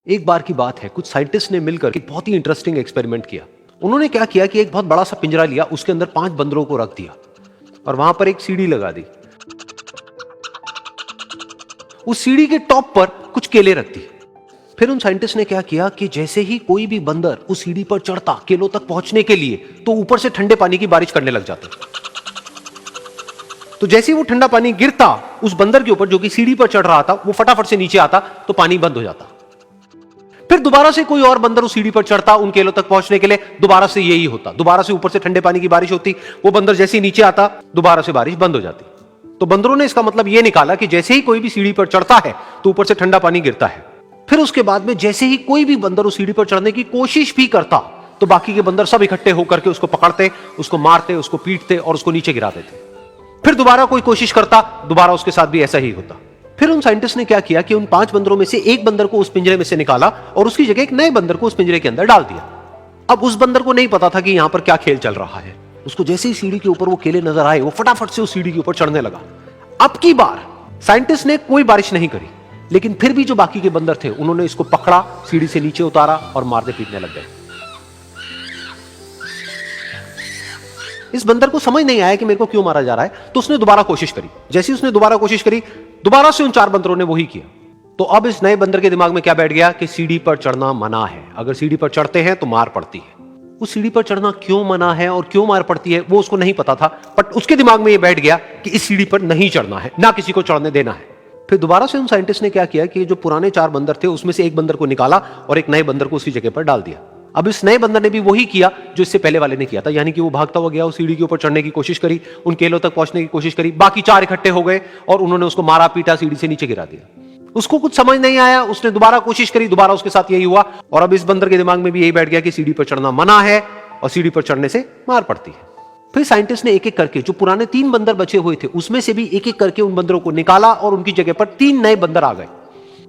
एक बार की बात है, कुछ साइंटिस्ट ने मिलकर एक बहुत ही इंटरेस्टिंग एक्सपेरिमेंट किया। उन्होंने क्या किया कि एक बहुत बड़ा सा पिंजरा लिया, उसके अंदर 5 बंदरों को रख दिया और वहां पर एक सीढ़ी लगा दी। उस सीढ़ी के टॉप पर कुछ केले रख दिए। फिर उन साइंटिस्ट ने क्या किया कि जैसे ही कोई भी बंदर उस सीढ़ी पर चढ़ता केलों तक पहुंचने के लिए, तो ऊपर से ठंडे पानी की बारिश करने लग जाते। तो जैसे ही वो ठंडा पानी गिरता उस बंदर के ऊपर जो कि सीढ़ी पर चढ़ रहा था, वो फटाफट से नीचे आता तो पानी बंद हो जाता। फिर दोबारा से कोई और बंदर उस सीढ़ी पर चढ़ता उन केलों तक पहुंचने के लिए, दोबारा से यही होता। दोबारा से ऊपर से ठंडे पानी की बारिश होती, वो बंदर जैसे ही नीचे आता दोबारा से बारिश बंद हो जाती। तो बंदरों ने इसका मतलब यह निकाला कि जैसे ही कोई भी सीढ़ी पर चढ़ता है तो ऊपर से ठंडा पानी गिरता है। फिर उसके बाद में जैसे ही कोई भी बंदर उस सीढ़ी पर चढ़ने की कोशिश भी करता तो बाकी के बंदर सब इकट्ठे होकर के उसको पकड़ते, उसको मारते, उसको पीटते और उसको नीचे गिरा देते। फिर दोबारा कोई कोशिश करता, दोबारा उसके साथ भी ऐसा ही होता। फिर उन साइंटिस्ट ने क्या किया कि उन 5 बंदरों में से एक बंदर को उस पिंजरे में से निकाला और उसकी जगह एक नए बंदर को उस पिंजरे के अंदर डाल दिया। अब उस बंदर को नहीं पता था कि यहां पर क्या खेल चल रहा है। उसको जैसे ही सीढ़ी के ऊपर वो केले नजर आए, वो फटाफट से उस सीढ़ी के ऊपर चढ़ने लगा। अब की बार साइंटिस्ट ने कोई बारिश नहीं करी, लेकिन फिर भी जो बाकी के बंदर थे उन्होंने इसको पकड़ा, सीढ़ी से नीचे उतारा और मारने पीटने लग गए। इस बंदर को समझ नहीं आया कि मेरे को क्यों मारा जा रहा है, तो उसने दोबारा कोशिश करी। जैसे उसने दोबारा कोशिश करी, दोबारा से उन 4 बंदरों ने वही किया। तो अब इस नए बंदर के दिमाग में क्या बैठ गया कि सीढ़ी पर चढ़ना मना है, अगर सीढ़ी पर चढ़ते हैं तो मार पड़ती है। उस सीढ़ी पर चढ़ना क्यों मना है और क्यों मार पड़ती है वो उसको नहीं पता था, बट उसके दिमाग में यह बैठ गया कि इस सीढ़ी पर नहीं चढ़ना है, ना किसी को चढ़ने देना है। फिर दोबारा से उन साइंटिस्ट ने क्या किया कि जो पुराने 4 बंदर थे उसमें से एक बंदर को निकाला और एक नए बंदर को उसी जगह पर डाल दिया। अब इस नए बंदर ने भी वही किया जो इससे पहले वाले ने किया था, यानी कि वो भागता हुआ गया, उस सीढ़ी के ऊपर चढ़ने की कोशिश करी, उन केलों तक पहुंचने की कोशिश करी। बाकी 4 इकट्ठे हो गए और उन्होंने उसको मारा पीटा, सीढ़ी से नीचे गिरा दिया। उसको कुछ समझ नहीं आया, उसने दोबारा कोशिश करी, दोबारा उसके साथ यही हुआ। और अब इस बंदर के दिमाग में भी यही बैठ गया कि सीढ़ी पर चढ़ना मना है और सीढ़ी पर चढ़ने से मार पड़ती है। फिर साइंटिस्ट ने एक एक करके जो पुराने 3 बंदर बचे हुए थे उसमें से भी एक एक करके उन बंदरों को निकाला और उनकी जगह पर 3 नए बंदर आ गए।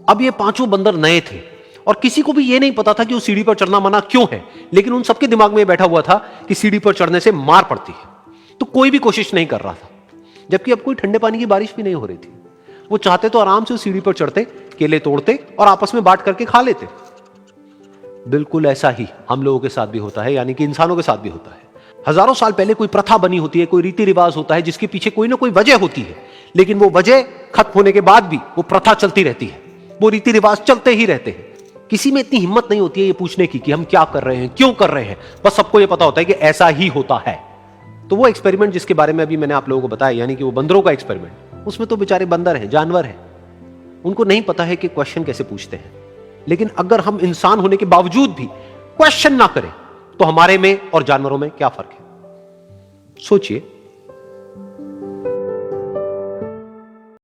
अब ये 5 बंदर नए थे और किसी को भी ये नहीं पता था कि उस सीढ़ी पर चढ़ना मना क्यों है, लेकिन उन सबके दिमाग में बैठा हुआ था कि सीढ़ी पर चढ़ने से मार पड़ती है। तो कोई भी कोशिश नहीं कर रहा था, जबकि अब कोई ठंडे पानी की बारिश भी नहीं हो रही थी। वो चाहते तो आराम से उस सीढ़ी पर चढ़ते, केले तोड़ते और आपस में बांट करके खा लेते। बिल्कुल ऐसा ही हम लोगों के साथ भी होता है, यानी कि इंसानों के साथ भी होता है। हजारों साल पहले कोई प्रथा बनी होती है, कोई रीति रिवाज होता है जिसके पीछे कोई ना कोई वजह होती है, लेकिन वो वजह खत्म होने के बाद भी वो प्रथा चलती रहती है, वो रीति रिवाज चलते ही रहते हैं। किसी में इतनी हिम्मत नहीं होती है ये पूछने की कि हम क्या कर रहे हैं, क्यों कर रहे हैं, बस सबको ये पता होता है कि ऐसा ही होता है। तो वो एक्सपेरिमेंट जिसके बारे में अभी मैंने आप लोगों को बताया, यानी कि वो बंदरों का एक्सपेरिमेंट, उसमें तो बेचारे बंदर हैं, जानवर हैं, उनको नहीं पता है कि क्वेश्चन कैसे पूछते हैं। लेकिन अगर हम इंसान होने के बावजूद भी क्वेश्चन ना करें तो हमारे में और जानवरों में क्या फर्क है, सोचिए।